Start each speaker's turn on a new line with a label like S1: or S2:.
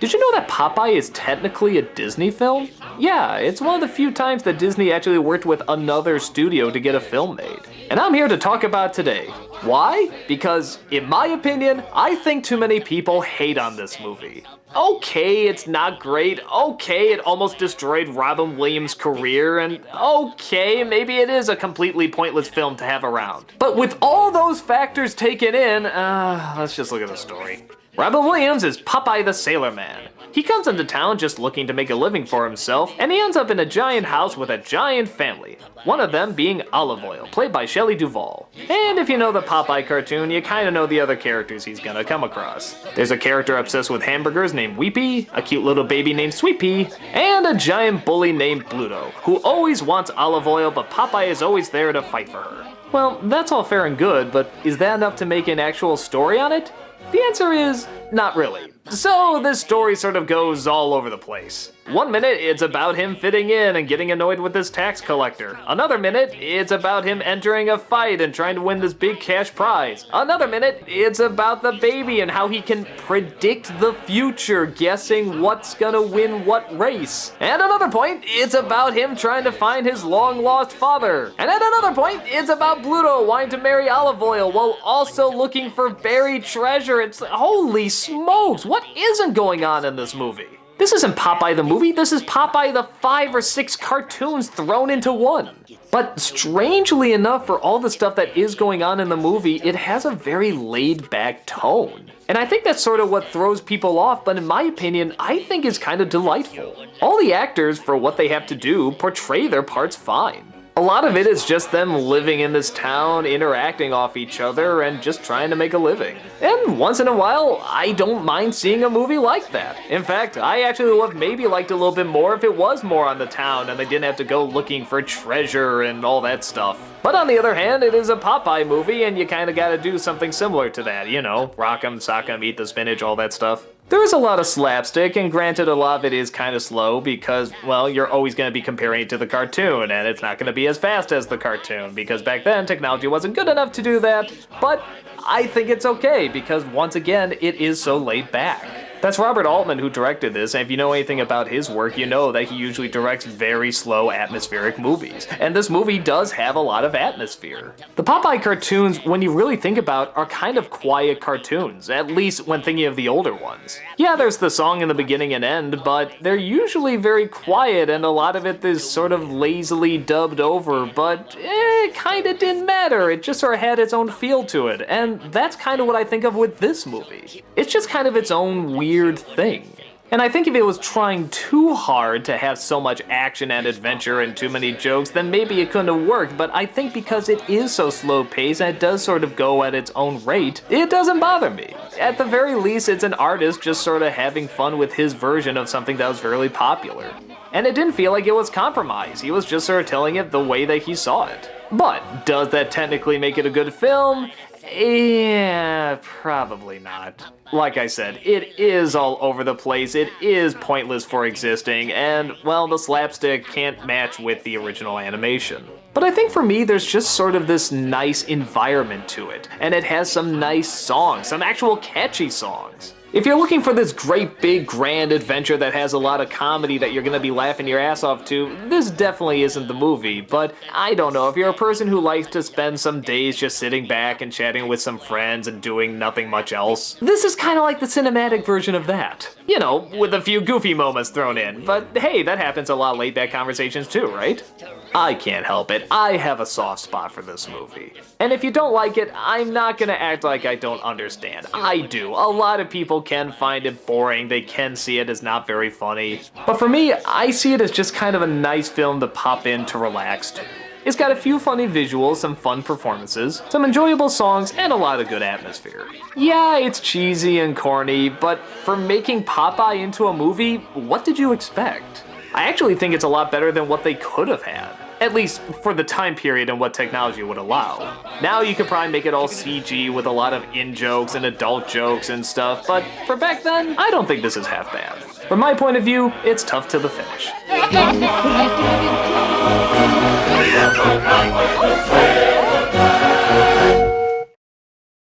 S1: Did you know that Popeye is technically a Disney film? Yeah, it's one of the few times that Disney actually worked with another studio to get a film made. And I'm here to talk about it today. Why? Because, in my opinion, I think too many people hate on this movie. Okay, it's not great. Okay, it almost destroyed Robin Williams' career. And okay, maybe it is a completely pointless film to have around. But with all those factors taken in, let's just look at the story. Robin Williams is Popeye the Sailor Man. He comes into town just looking to make a living for himself, and he ends up in a giant house with a giant family. One of them being Olive Oyl, played by Shelley Duvall. And if you know the Popeye cartoon, you kinda know the other characters he's gonna come across. There's a character obsessed with hamburgers named Weepy, a cute little baby named Sweet Pea, and a giant bully named Bluto, who always wants Olive Oyl, but Popeye is always there to fight for her. Well, that's all fair and good, but is that enough to make an actual story on it? The answer is, not really. So this story sort of goes all over the place. One minute, it's about him fitting in and getting annoyed with his tax collector. Another minute, it's about him entering a fight and trying to win this big cash prize. Another minute, it's about the baby and how he can predict the future, guessing what's gonna win what race. And another point, it's about him trying to find his long-lost father. And at another point, it's about Bluto wanting to marry Olive Oyl while also looking for buried treasure. It's holy smokes, what isn't going on in this movie? This isn't Popeye the movie, this is Popeye the 5 or 6 cartoons thrown into one. But strangely enough, for all the stuff that is going on in the movie, it has a very laid-back tone. And I think that's sort of what throws people off, but in my opinion, I think it's kind of delightful. All the actors, for what they have to do, portray their parts fine. A lot of it is just them living in this town, interacting off each other, and just trying to make a living. And once in a while, I don't mind seeing a movie like that. In fact, I actually would have maybe liked a little bit more if it was more on the town and they didn't have to go looking for treasure and all that stuff. But on the other hand, it is a Popeye movie and you kinda gotta do something similar to that, you know, rock 'em, sock 'em, eat the spinach, all that stuff. There is a lot of slapstick, and granted a lot of it is kind of slow because, well, you're always going to be comparing it to the cartoon, and it's not going to be as fast as the cartoon, because back then technology wasn't good enough to do that, but I think it's okay, because once again, it is so laid back. That's Robert Altman who directed this, and if you know anything about his work, you know that he usually directs very slow, atmospheric movies. And this movie does have a lot of atmosphere. The Popeye cartoons, when you really think about, are kind of quiet cartoons, at least when thinking of the older ones. Yeah, there's the song in the beginning and end, but they're usually very quiet, and a lot of it is sort of lazily dubbed over, but it kinda didn't matter. It just sort of had its own feel to it, and that's kind of what I think of with this movie. It's just kind of its own weird thing. And I think if it was trying too hard to have so much action and adventure and too many jokes, then maybe it couldn't have worked, but I think because it is so slow-paced and it does sort of go at its own rate, it doesn't bother me. At the very least, it's an artist just sort of having fun with his version of something that was fairly popular. And it didn't feel like it was compromise, he was just sort of telling it the way that he saw it. But does that technically make it a good film? Yeah, probably not. Like I said, it is all over the place, it is pointless for existing, and, well, the slapstick can't match with the original animation. But I think for me, there's just sort of this nice environment to it, and it has some nice songs, some actual catchy songs. If you're looking for this great big grand adventure that has a lot of comedy that you're gonna be laughing your ass off to, this definitely isn't the movie, but I don't know, if you're a person who likes to spend some days just sitting back and chatting with some friends and doing nothing much else, this is kinda like the cinematic version of that. You know, with a few goofy moments thrown in, but hey, that happens a lot of laid back conversations too, right? I can't help it, I have a soft spot for this movie. And if you don't like it, I'm not gonna act like I don't understand. I do. A lot of people can find it boring, they can see it as not very funny. But for me, I see it as just kind of a nice film to pop in to relax to. It's got a few funny visuals, some fun performances, some enjoyable songs, and a lot of good atmosphere. Yeah, it's cheesy and corny, but for making Popeye into a movie, what did you expect? I actually think it's a lot better than what they could have had. At least for the time period and what technology would allow. Now you could probably make it all CG with a lot of in-jokes and adult jokes and stuff, but for back then, I don't think this is half bad. From my point of view, it's tough to the finish.